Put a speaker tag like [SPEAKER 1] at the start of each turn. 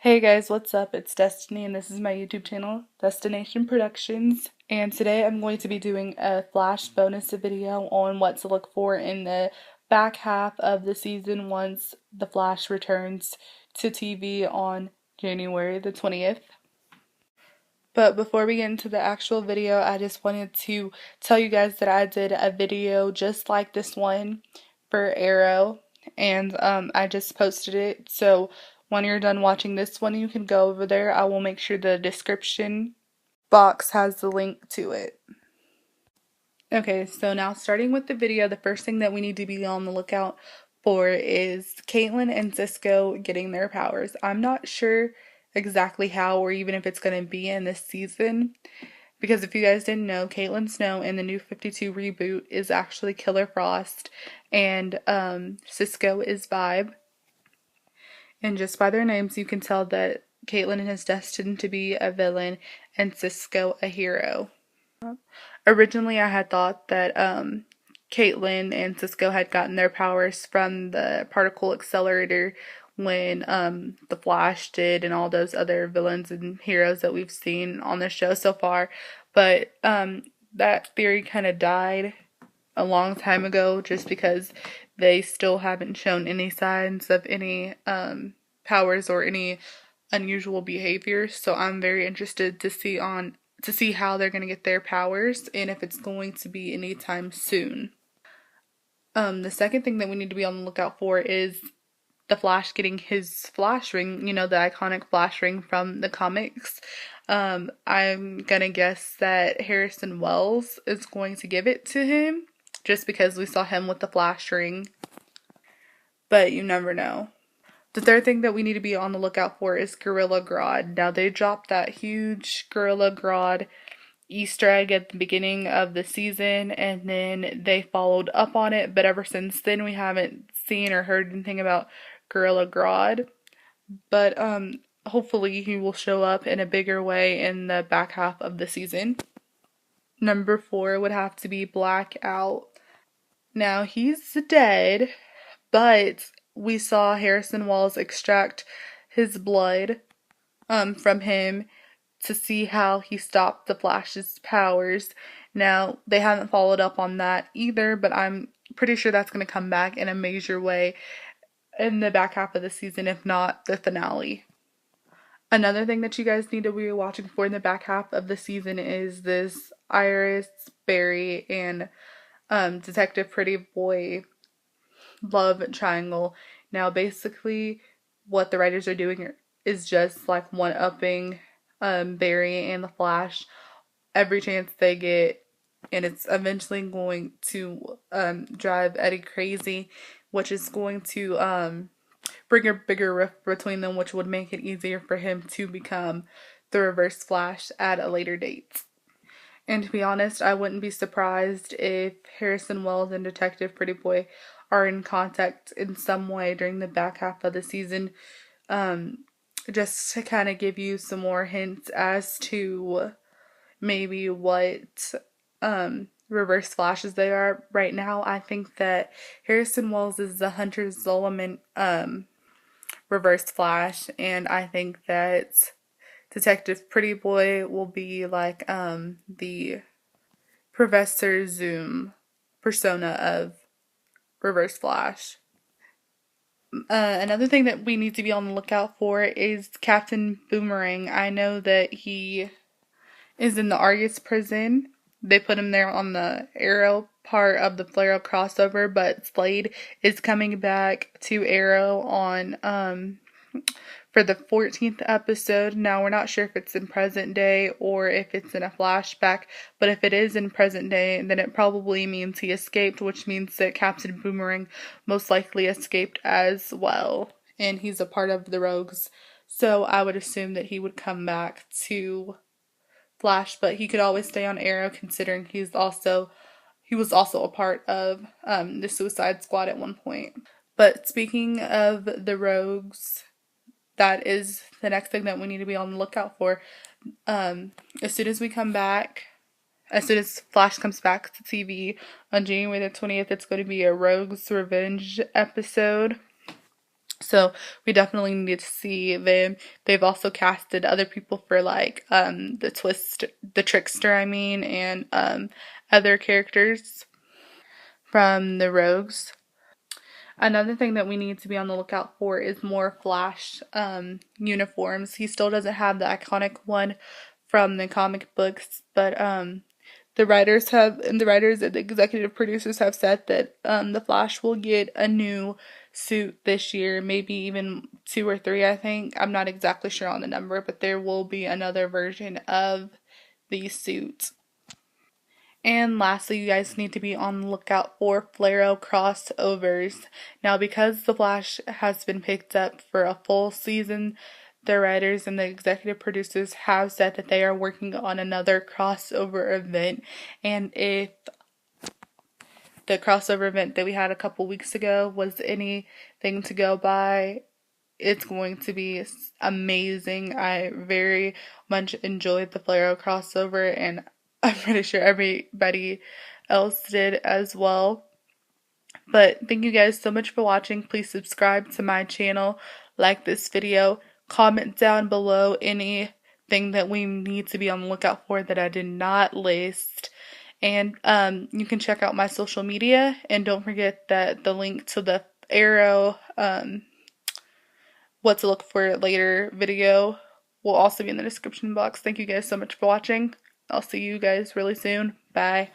[SPEAKER 1] Hey guys, what's up? It's Destiny and this is my YouTube channel, Destination Productions. And today I'm going to be doing a Flash bonus video on what to look for in the back half of the season once the Flash returns to TV on January the 20th. But before we get into the actual video, I just wanted to tell you guys that I did a video just like this one for Arrow, and I just posted it. So when you're done watching this one, you can go over there. I will make sure the description box has the link to it. Okay, so now starting with the video, the first thing that we need to be on the lookout for is Caitlin and Cisco getting their powers. I'm not sure exactly how or even if it's going to be in this season, because if you guys didn't know, Caitlin Snow in the New 52 reboot is actually Killer Frost, and Cisco is Vibe. And just by their names, you can tell that Caitlin is destined to be a villain and Cisco a hero. Originally, I had thought that Caitlin and Cisco had gotten their powers from the particle accelerator when the Flash did and all those other villains and heroes that we've seen on the show so far. But that theory kind of died a long time ago just because they still haven't shown any signs of any powers or any unusual behavior. So I'm very interested to see how they're going to get their powers and if it's going to be anytime soon. The second thing that we need to be on the lookout for is the Flash getting his Flash ring, you know, the iconic Flash ring from the comics. I'm gonna guess that Harrison Wells is going to give it to him just because we saw him with the Flash ring, but you never know. The third thing that we need to be on the lookout for is Gorilla Grodd. Now, they dropped that huge Gorilla Grodd Easter egg at the beginning of the season, and then they followed up on it, but ever since then we haven't seen or heard anything about Gorilla Grodd. But hopefully he will show up in a bigger way in the back half of the season. Number 4 would have to be Blackout. Now, he's dead, but we saw Harrison Wells extract his blood from him to see how he stopped the Flash's powers. Now, they haven't followed up on that either, but I'm pretty sure that's going to come back in a major way in the back half of the season, if not the finale. Another thing that you guys need to be watching for in the back half of the season is this Iris, Barry, and Detective Pretty Boy love triangle. Now, basically, what the writers are doing is just like one-upping Barry and the Flash every chance they get, and it's eventually going to drive Eddie crazy, which is going to bring a bigger rift between them, which would make it easier for him to become the Reverse Flash at a later date. And to be honest, I wouldn't be surprised if Harrison Wells and Detective Pretty Boy are in contact in some way during the back half of the season, just to kind of give you some more hints as to maybe what Reverse Flashes they are. Right now, I think that Harrison Wells is the Hunter Zolomon Reverse Flash, and I think that Detective Pretty Boy will be like the Professor Zoom persona of Reverse Flash. Another thing that we need to be on the lookout for is Captain Boomerang. I know that he is in the Argus prison. They put him there on the Arrow part of the Flare crossover, but Slade is coming back to Arrow on for the 14th episode. Now, we're not sure if it's in present day or if it's in a flashback, but if it is in present day, then it probably means he escaped, which means that Captain Boomerang most likely escaped as well, and he's a part of the Rogues, so I would assume that he would come back to Flash, but he could always stay on Arrow considering he was also a part of the Suicide Squad at one point. But speaking of the Rogues, that is the next thing that we need to be on the lookout for. As soon as Flash comes back to TV on January the 20th, it's going to be a Rogues Revenge episode. So we definitely need to see them. They've also casted other people for like the trickster, I mean, and other characters from the Rogues. Another thing that we need to be on the lookout for is more Flash uniforms. He still doesn't have the iconic one from the comic books, but the writers and the executive producers have said that the Flash will get a new suit this year, maybe even two or three, I think. I'm not exactly sure on the number, but there will be another version of these suits. And lastly, you guys need to be on the lookout for Flaro crossovers. Now, because The Flash has been picked up for a full season, the writers and the executive producers have said that they are working on another crossover event. And if the crossover event that we had a couple weeks ago was anything to go by, it's going to be amazing. I very much enjoyed the Flaro crossover, and I'm pretty sure everybody else did as well. But thank you guys so much for watching. Please subscribe to my channel, like this video, comment down below anything that we need to be on the lookout for that I did not list. And you can check out my social media, and don't forget that the link to the Arrow what to look for later video will also be in the description box. Thank you guys so much for watching. I'll see you guys really soon. Bye.